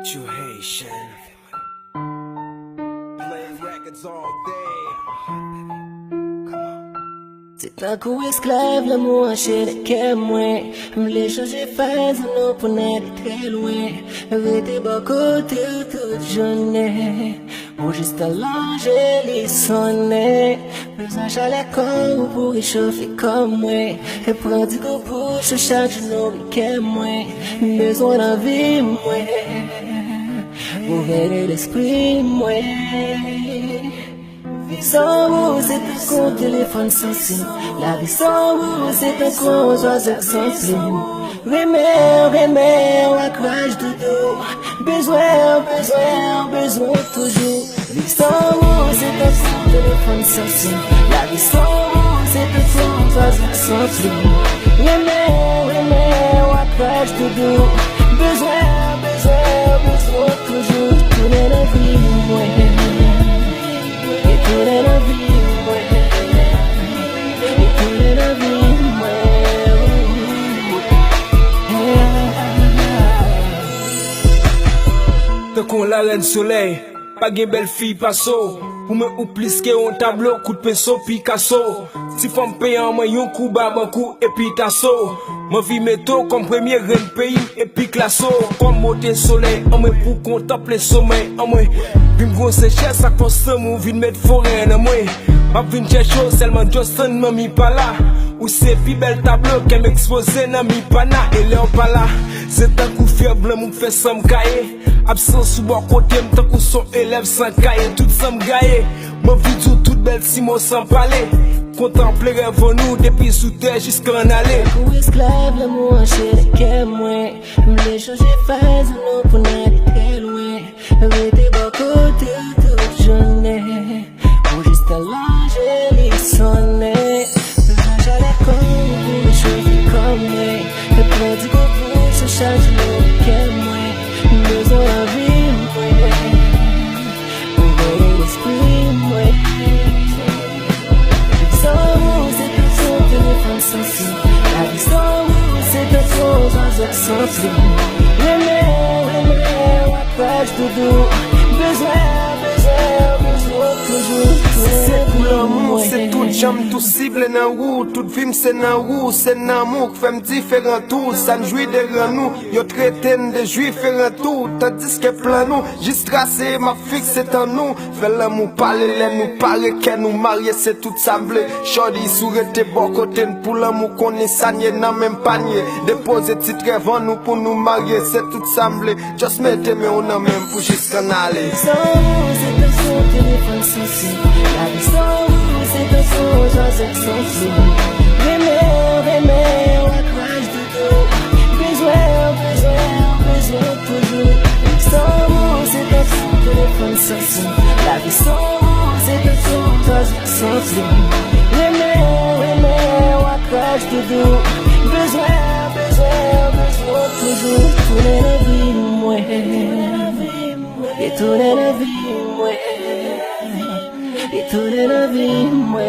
True Haitian. Play records all day. C'est un coup esclave, l'amour enchaîné qu'est moi. M'l'ai changé phase, non pour n'aller très loin. Rester bon côté toute journée. Pour juste allonger les sonnets. Besoin chalet comme pour réchauffer comme moi. Et prendre du goût pour chaque jour qu'est moi. Besoin d'envie, moi. Pour verrer l'esprit, moi. Sans vous, c'est un con téléphone sans signe. La vie sans vous, c'est un con oiseau sans plume. Remets, à crash de dos. Besoin toujours. Vie sans vous, c'est un con téléphone sans signe. La vie sans vous, c'est un con oiseau sans plume. Remets, à crash de dos. Besoin toujours. Tourner la vie, ouais. Tourner la vie, ouais. Tourner la vie, ouais. Tant qu'on la reine soleil, pas gen belle fille passo. Ou me ou plus que un tableau, coup de pinceau Picasso. Si femme paye en moi yon coup bas, mon coup et puis tasso. Mon vie métaux comme premier reine pays et puis classo. Comme beauté soleil, en moi pour contempler sommeil, en moi. Vim gros sécher, ça consomme ou vin mettre forêt en moi. Ma vin chercher seulement Justin m'a mis pas là. Ou c'est plus bel tableau qu'elle m'expose dans mi pana et là pas là. C'est un coup fiable mon fait sans m'cailler. Absent sous bon côté m'tant coup son élève sans cahier. Tout ça m'gaille. Ma vie toute belle si moi sans parler. Contempler rêve nous depuis sous terre jusqu'en aller. Coup esclave, l'amour enchaîné qu'est moi. M'l'ai changé phase, non pour n'aller très loin. Rester bon côté toute journée. Pour juste allonger les sonnets. J'allais comme vous, chauffer comme moi. Et prendre du goût pour chaque jour qu'est moi. Besoin d'envie, moi. Pour veiller l'esprit, moi. Sans vous, c'est un son téléphone sans fil. La vie sans vous, c'est un son oiseau sans plume. Remets, à page de dos. Besoin toujours. C'est pour l'amour, c'est tout jam, tout cible dans roue. Tout film c'est dans roue, c'est l'amour qui fait me différent tout. Ça nous jouit derrière nous, yo traité de juifs différent tout. Tandis que plein nous, juste tracé, ma fixe c'est en nous. Fait l'amour, parler, nous parler, qu'elle nous marier, c'est tout semblé. Chordi, sourete, bon côté, pour l'amour qu'on est sagné dans même panier. Déposer titre avant nous pour nous marier, c'est tout semblé. Just mettez mais on a même pour jusqu'en aller. Sans vous, c'est un son téléphone sans fil. La vie sans vous, c'est un son oiseau sans plume. Remets, à crash de dos. Besoin toujours. Sans vous, c'est un son téléphone sans fil. La vie sans vous, c'est un son oiseau sans plume. Remets, à crash de dos. Besoin toujours. Tourner la vie, moi. Et tourner la vie, moi. Et tourner la vie, moi.